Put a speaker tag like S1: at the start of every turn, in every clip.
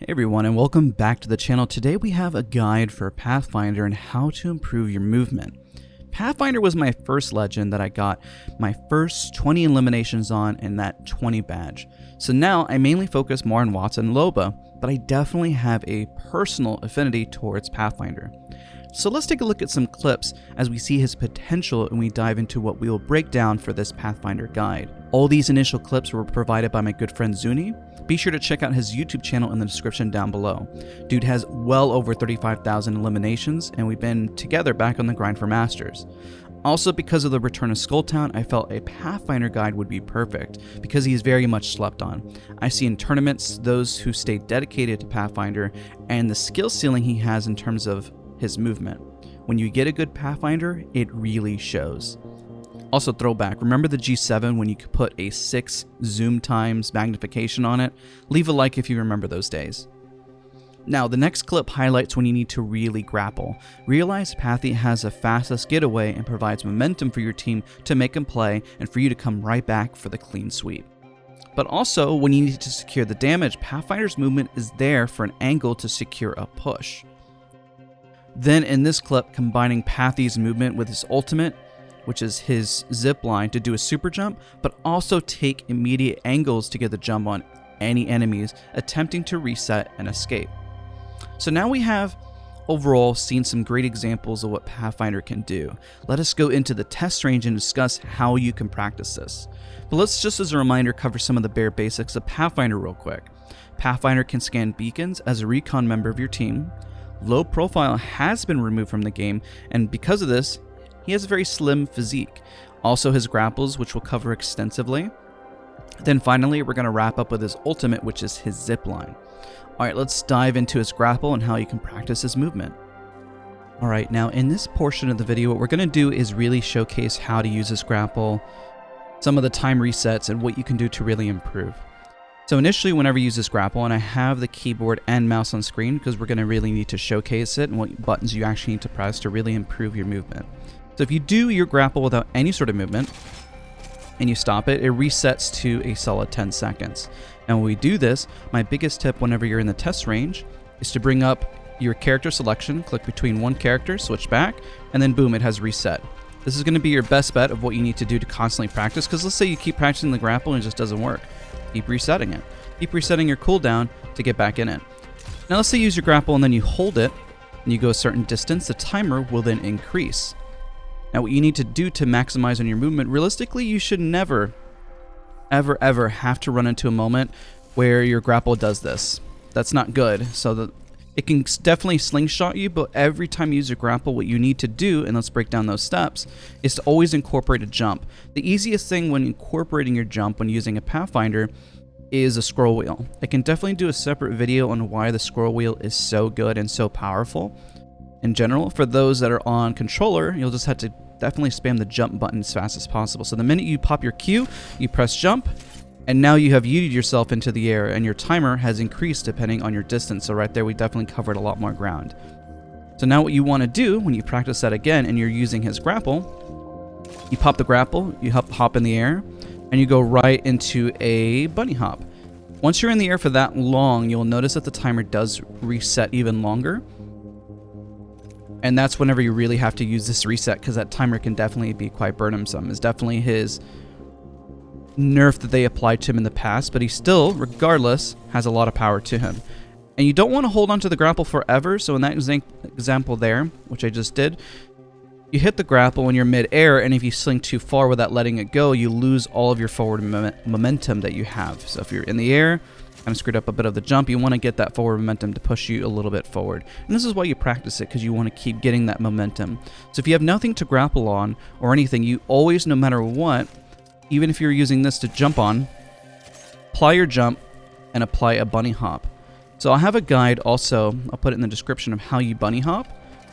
S1: Hey everyone, and welcome back to the channel. Today we have a guide for Pathfinder and how to improve your movement. Pathfinder was my first legend that I got my first 20 eliminations on and that 20 badge. So now I mainly focus more on Watson and Loba, but I definitely have a personal affinity towards Pathfinder. So let's take a look at some clips as we see his potential and we dive into what we will break down for this Pathfinder guide. All these initial clips were provided by my good friend Zuni. Be sure to check out his YouTube channel in the description down below. Dude has well over 35,000 eliminations and we've been together back on the grind for Masters. Also, because of the return of Skulltown, I felt a Pathfinder guide would be perfect because he is very much slept on. I see in tournaments those who stay dedicated to Pathfinder and the skill ceiling he has in terms of his movement. When you get a good Pathfinder, it really shows. Also, throwback, remember the G7 when you could put a 6 zoom times magnification on it? Leave a like if you remember those days. Now, the next clip highlights when you need to really grapple. Realize Pathy has the fastest getaway and provides momentum for your team to make him play and for you to come right back for the clean sweep. But also, when you need to secure the damage, Pathfinder's movement is there for an angle to secure a push. Then in this clip, combining Pathy's movement with his ultimate, which is his Zipline to do a super jump, but also take immediate angles to get the jump on any enemies attempting to reset and escape. So now we have overall seen some great examples of what Pathfinder can do. Let us go into the test range and discuss how you can practice this. But let's just as a reminder cover some of the bare basics of Pathfinder real quick. Pathfinder can scan beacons as a recon member of your team. Low profile has been removed from the game, and because of this, he has a very slim physique. Also his grapples, which we'll cover extensively. Then finally, we're going to wrap up with his ultimate, which is his Zipline. Alright, let's dive into his grapple and how you can practice his movement. Alright, now in this portion of the video, what we're going to do is really showcase how to use his grapple, some of the time resets, and what you can do to really improve. So initially, whenever you use this grapple, and I have the keyboard and mouse on screen because we're going to really need to showcase it and what buttons you actually need to press to really improve your movement. So if you do your grapple without any sort of movement and you stop it, it resets to a solid 10 seconds. And when we do this, my biggest tip whenever you're in the test range is to bring up your character selection, click between one character, switch back, and then boom, it has reset. This is going to be your best bet of what you need to do to constantly practice, because let's say you keep practicing the grapple and it just doesn't work. Keep resetting it. Keep resetting your cooldown to get back in it. Now let's say you use your grapple and then you hold it and you go a certain distance, the timer will then increase. Now what you need to do to maximize on your movement, realistically you should never, ever have to run into a moment where your grapple does this. That's not good. So it can definitely slingshot you, but every time you use your grapple, what you need to do, and let's break down those steps, is to always incorporate a jump. The easiest thing when incorporating your jump when using a Pathfinder is a scroll wheel. I can definitely do a separate video on why the scroll wheel is so good and so powerful. In general, for those that are on controller, you'll just have to definitely spam the jump button as fast as possible. So the minute you pop your Q, you press jump, and now you have yeeted yourself into the air, and your timer has increased depending on your distance. So right there, we definitely covered a lot more ground. So now what you want to do when you practice that again and you're using his grapple, you pop the grapple, you hop in the air, and you go right into a bunny hop. Once you're in the air for that long, you'll notice that the timer does reset even longer. And that's whenever you really have to use this reset, because that timer can definitely be quite burdensome. It's definitely his nerf that they applied to him in the past, but he still, regardless, has a lot of power to him. And you don't want to hold on to the grapple forever, so in that example there, which I just did, you hit the grapple when you're mid-air, and if you sling too far without letting it go, you lose all of your forward momentum that you have. So if you're in the air, kind of screwed up a bit of the jump, you want to get that forward momentum to push you a little bit forward. And this is why you practice it, because you want to keep getting that momentum. So if you have nothing to grapple on or anything, you always, no matter what, even if you're using this to jump on, apply your jump and apply a bunny hop. So I'll have a guide also, I'll put it in the description of how you bunny hop.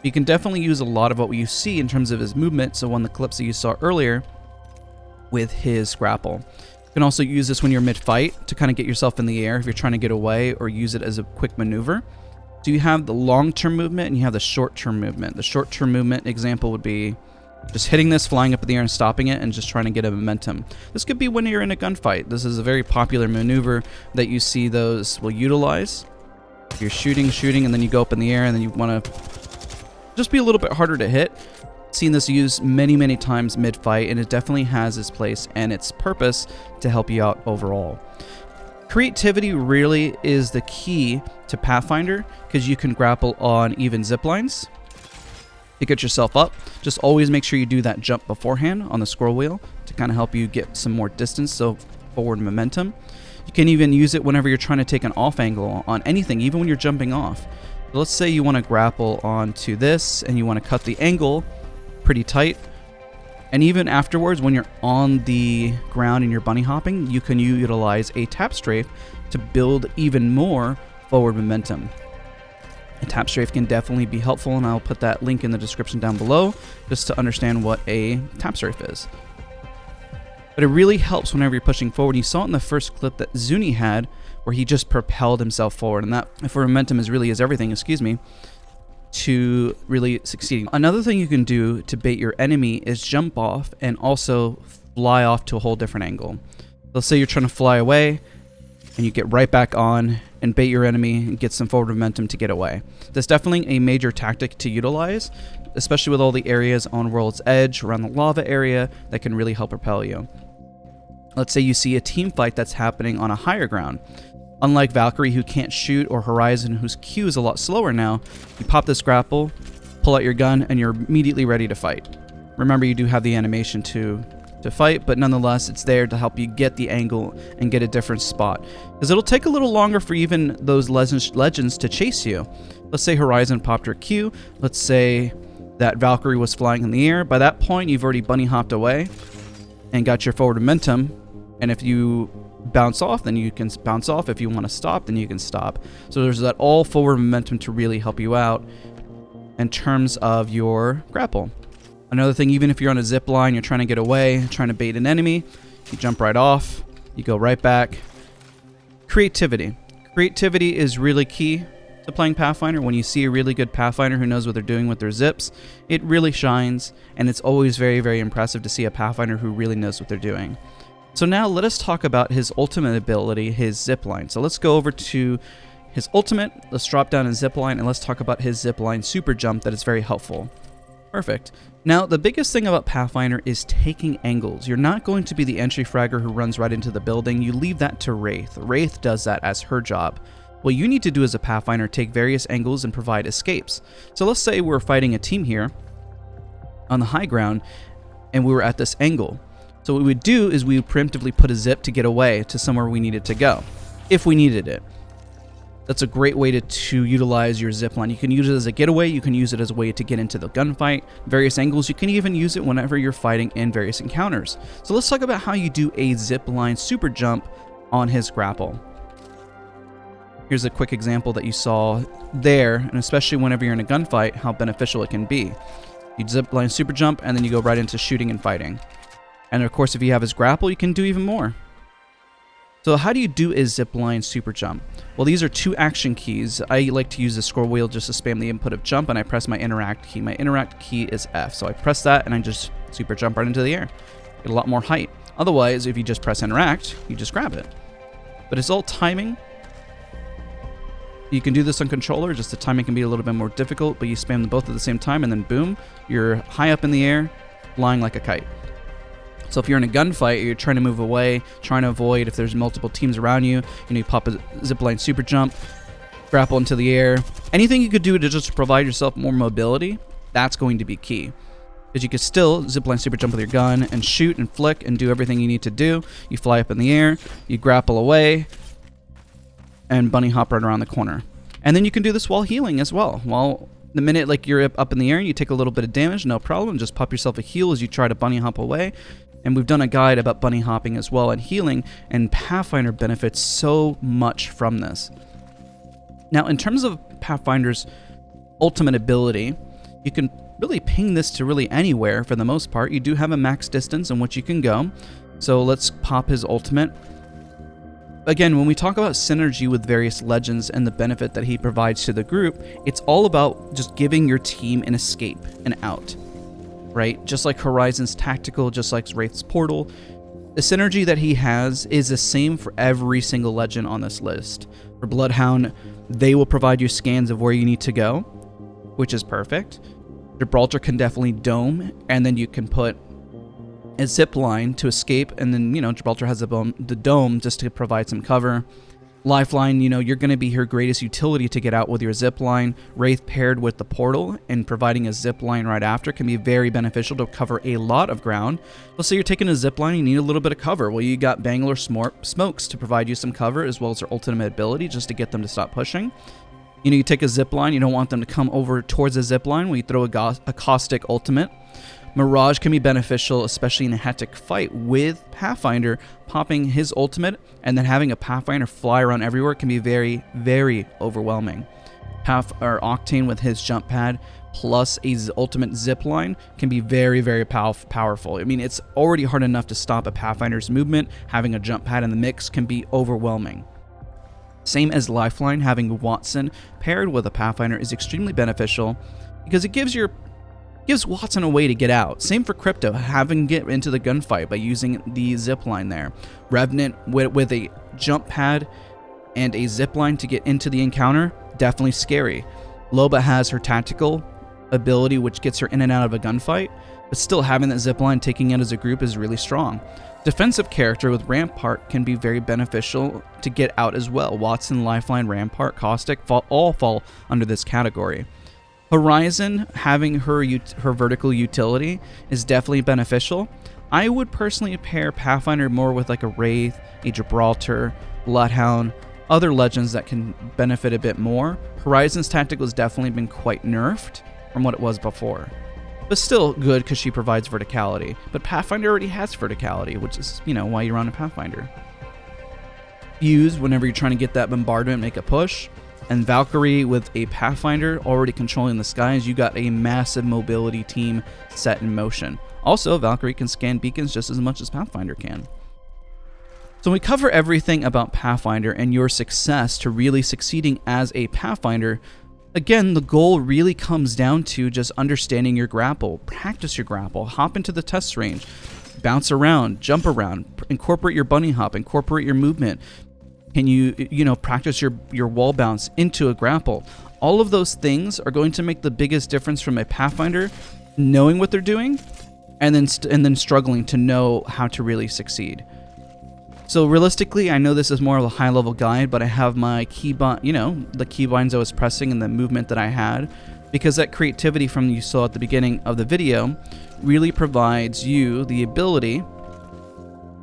S1: You can definitely use a lot of what you see in terms of his movement, so one of the clips that you saw earlier with his grapple. You can also use this when you're mid-fight to kind of get yourself in the air if you're trying to get away, or use it as a quick maneuver. So you have the long-term movement and you have the short-term movement. The short-term movement example would be just hitting this, flying up in the air and stopping it, and just trying to get a momentum. This could be when you're in a gunfight. This is a very popular maneuver that you see those will utilize. you're shooting, and then you go up in the air, and then you want to just be a little bit harder to hit. Seen this used many times mid-fight, and it definitely has its place and its purpose to help you out overall. Creativity really is the key to Pathfinder, because you can grapple on even ziplines to get yourself up. Just always make sure you do that jump beforehand on the scroll wheel to kind of help you get some more distance, so forward momentum. You can even use it whenever you're trying to take an off angle on anything, even when you're jumping off. So let's say you want to grapple onto this and you want to cut the angle pretty tight. And even afterwards, when you're on the ground and you're bunny hopping, you can utilize a tap strafe to build even more forward momentum. A tap strafe can definitely be helpful, and I'll put that link in the description down below just to understand what a tap strafe is. But it really helps whenever you're pushing forward. You saw it in the first clip that Zuni had, where he just propelled himself forward, and that forward momentum is everything, to really succeeding. Another thing you can do to bait your enemy is jump off and also fly off to a whole different angle. Let's say you're trying to fly away and you get right back on and bait your enemy and get some forward momentum to get away. That's definitely a major tactic to utilize, especially with all the areas on World's Edge around the lava area that can really help propel you. Let's say you see a team fight that's happening on a higher ground. Unlike Valkyrie, who can't shoot, or Horizon, whose Q is a lot slower now, you pop this grapple, pull out your gun, and you're immediately ready to fight. Remember, you do have the animation to fight, but nonetheless, it's there to help you get the angle and get a different spot. Because it'll take a little longer for even those legends to chase you. Let's say Horizon popped her Q. Let's say that Valkyrie was flying in the air. By that point, you've already bunny hopped away and got your forward momentum. And if you bounce off, then you can bounce off. If you want to stop, then you can stop. So there's that all forward momentum to really help you out in terms of your grapple. Another thing, even if you're on a zip line, you're trying to get away, trying to bait an enemy, you jump right off, you go right back. Creativity. Creativity is really key to playing Pathfinder. When you see a really good Pathfinder who knows what they're doing with their zips, it really shines, and it's always very impressive to see a Pathfinder who really knows what they're doing. So now let us talk about his ultimate ability, his zipline. So let's go over to his ultimate, let's drop down in zipline, and let's talk about his zipline super jump that is very helpful. Perfect. Now, the biggest thing about Pathfinder is taking angles. You're not going to be the entry fragger who runs right into the building. You leave that to Wraith. Wraith does that as her job. What you need to do as a Pathfinder, take various angles and provide escapes. So let's say we're fighting a team here on the high ground, and we were at this angle. So what we would do is we would preemptively put a zip to get away to somewhere we needed to go, if we needed it. That's a great way to utilize your zipline. You can use it as a getaway, you can use it as a way to get into the gunfight, various angles. You can even use it whenever you're fighting in various encounters. So let's talk about how you do a zipline super jump on his grapple. Here's a quick example that you saw there, and especially whenever you're in a gunfight, how beneficial it can be. You zipline super jump, and then you go right into shooting and fighting. And of course, if you have his grapple, you can do even more. So how do you do a zipline super jump? Well, these are two action keys. I like to use the scroll wheel just to spam the input of jump, and I press my interact key. My interact key is F. So I press that, and I just super jump right into the air. Get a lot more height. Otherwise, if you just press interact, you just grab it. But it's all timing. You can do this on controller, just the timing can be a little bit more difficult, but you spam them both at the same time, and then boom, you're high up in the air, flying like a kite. So if you're in a gunfight, you're trying to move away, trying to avoid if there's multiple teams around you, you pop a zipline super jump, grapple into the air. Anything you could do to just provide yourself more mobility, that's going to be key. Because you could still zipline super jump with your gun and shoot and flick and do everything you need to do. You fly up in the air, you grapple away, and bunny hop right around the corner. And then you can do this while healing as well. While the minute you're up in the air and you take a little bit of damage, no problem. Just pop yourself a heal as you try to bunny hop away. And we've done a guide about bunny hopping as well and healing, and Pathfinder benefits so much from this. Now, in terms of Pathfinder's ultimate ability, you can really ping this to really anywhere for the most part. You do have a max distance in which you can go. So let's pop his ultimate. Again, when we talk about synergy with various legends and the benefit that he provides to the group, it's all about just giving your team an escape, an out. Right? Just like Horizon's tactical, just like Wraith's portal, the synergy that he has is the same for every single legend on this list. For Bloodhound, They will provide you scans of where you need to go, which is perfect. Gibraltar can definitely dome, and then you can put a zip line to escape, and then, Gibraltar has the dome just to provide some cover. Lifeline, you're going to be your greatest utility to get out with your zip line. Wraith paired with the portal and providing a zip line right after can be very beneficial to cover a lot of ground. Let's say you're taking a zip line, you need a little bit of cover. Well, you got Bangalore Smokes to provide you some cover, as well as their ultimate ability just to get them to stop pushing. You take a zip line, you don't want them to come over towards the zip line when you throw a caustic ultimate. Mirage can be beneficial, especially in a hectic fight with Pathfinder. Popping his ultimate and then having a Pathfinder fly around everywhere can be very, very overwhelming. Octane with his jump pad plus a ultimate zip line can be very, very powerful. I mean, it's already hard enough to stop a Pathfinder's movement. Having a jump pad in the mix can be overwhelming. Same as Lifeline, having Watson paired with a Pathfinder is extremely beneficial because it gives Watson a way to get out. Same for Crypto, having get into the gunfight by using the zipline there. Revenant with a jump pad and a zipline to get into the encounter, definitely scary. Loba has her tactical ability, which gets her in and out of a gunfight, but still having that zipline taking it as a group is really strong. Defensive character with Rampart can be very beneficial to get out as well. Watson, Lifeline, Rampart, Caustic all fall under this category. Horizon, having her vertical utility is definitely beneficial. I would personally pair Pathfinder more with like a Wraith, a Gibraltar, Bloodhound, other legends that can benefit a bit more. Horizon's tactical has definitely been quite nerfed from what it was before, but still good because she provides verticality. But Pathfinder already has verticality, which is, why you're on a Pathfinder. Fuse whenever you're trying to get that bombardment, make a push. And Valkyrie with a Pathfinder already controlling the skies, you got a massive mobility team set in motion. Also, Valkyrie can scan beacons just as much as Pathfinder can. So we cover everything about Pathfinder and your success to really succeeding as a Pathfinder. Again, the goal really comes down to just understanding your grapple. Practice your grapple. Hop into the test range. Bounce around. Jump around. Incorporate your bunny hop. Incorporate your movement. Can you practice your wall bounce into a grapple? All of those things are going to make the biggest difference from a Pathfinder knowing what they're doing and then struggling to know how to really succeed. So realistically, I know this is more of a high-level guide, but I have my keybind, the keybinds I was pressing and the movement that I had, because that creativity from you saw at the beginning of the video really provides you the ability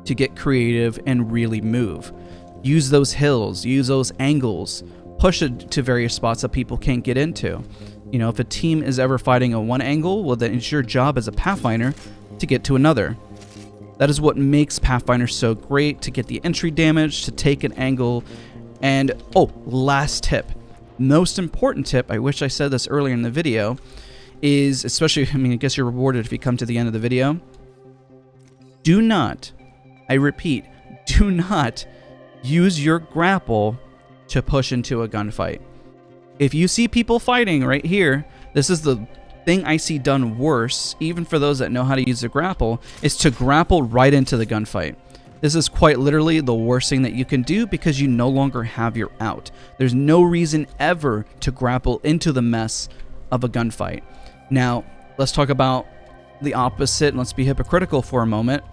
S1: to get creative and really move. Use those hills, use those angles, push it to various spots that people can't get into. If a team is ever fighting a one angle, well, then it's your job as a Pathfinder to get to another. That is what makes Pathfinder so great, to get the entry damage, to take an angle. And, last tip. Most important tip, I wish I said this earlier in the video, is, especially, I guess you're rewarded if you come to the end of the video. Do not, I repeat, do not use your grapple to push into a gunfight. If you see people fighting right here, this is the thing I see done worse, even for those that know how to use the grapple, is to grapple right into the gunfight. This is quite literally the worst thing that you can do because you no longer have your out. There's no reason ever to grapple into the mess of a gunfight. Now, let's talk about the opposite, and let's be hypocritical for a moment.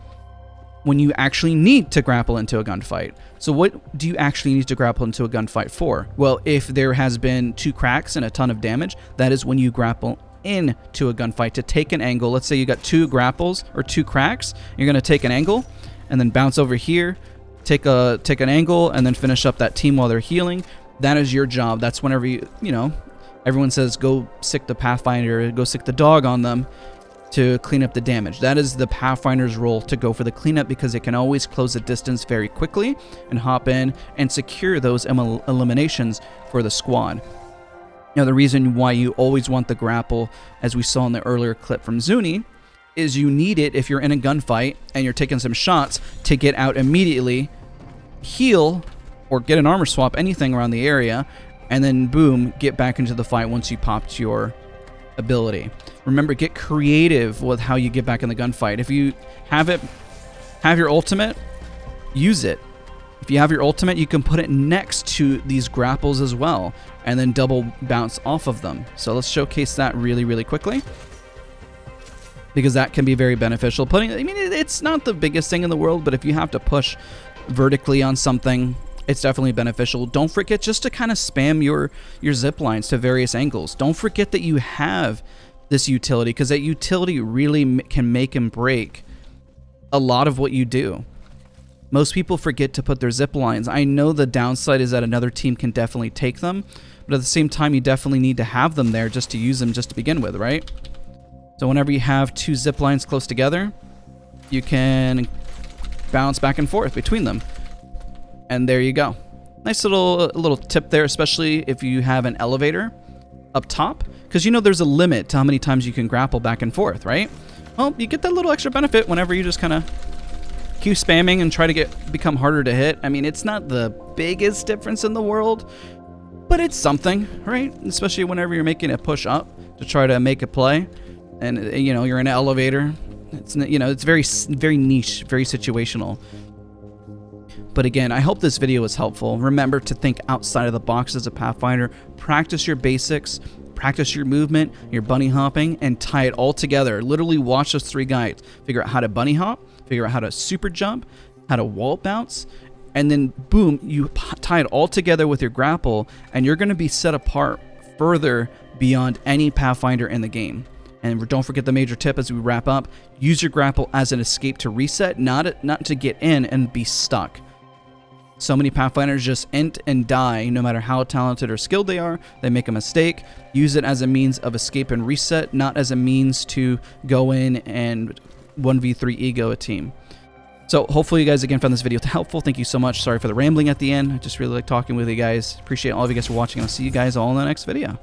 S1: When you actually need to grapple into a gunfight. So what do you actually need to grapple into a gunfight for? Well, if there has been 2 cracks and a ton of damage, that is when you grapple into a gunfight to take an angle. Let's say you got 2 grapples or 2 cracks. You're going to take an angle and then bounce over here, take an angle, and then finish up that team while they're healing. That is your job. That's whenever everyone says go sick the Pathfinder, go sick the dog on them to clean up the damage. That is the Pathfinder's role, to go for the cleanup, because it can always close the distance very quickly and hop in and secure those eliminations for the squad. Now, the reason why you always want the grapple, as we saw in the earlier clip from Zuni, is you need it if you're in a gunfight and you're taking some shots to get out immediately, heal, or get an armor swap, anything around the area, and then boom, get back into the fight once you popped your ability. Remember, get creative with how you get back in the gunfight. If you have your ultimate, use it. If you have your ultimate, you can put it next to these grapples as well, and then double bounce off of them. So let's showcase that really, really quickly, because that can be very beneficial. I mean, it's not the biggest thing in the world, but if you have to push vertically on something, it's definitely beneficial. Don't forget just to kind of spam your zip lines to various angles. Don't forget that you have this utility, because that utility really can make and break a lot of what you do. Most people forget to put their zip lines. I know the downside is that another team can definitely take them, but at the same time, you definitely need to have them there just to use them just to begin with, right? So whenever you have two zip lines close together, you can bounce back and forth between them. And there you go. Nice little tip there, especially if you have an elevator up top, because you know there's a limit to how many times you can grapple back and forth, right? Well, you get that little extra benefit whenever you just kind of keep spamming and try to become harder to hit. I mean, it's not the biggest difference in the world, but it's something, right? Especially whenever you're making a push up to try to make a play, and you know you're in an elevator. It's, you know, it's very niche, very situational. But again, I hope this video was helpful. Remember to think outside of the box as a Pathfinder. Practice your basics, practice your movement, your bunny hopping, and tie it all together. Literally watch those 3 guides. Figure out how to bunny hop, figure out how to super jump, how to wall bounce, and then boom, you tie it all together with your grapple, and you're going to be set apart further beyond any Pathfinder in the game. And don't forget the major tip as we wrap up: use your grapple as an escape to reset, not to get in and be stuck. So many Pathfinders just int and die, no matter how talented or skilled they are. They make a mistake. Use it as a means of escape and reset, not as a means to go in and 1v3 ego a team. So hopefully you guys again found this video helpful. Thank you so much. Sorry for the rambling at the end. I just really like talking with you guys. Appreciate all of you guys for watching. I'll see you guys all in the next video.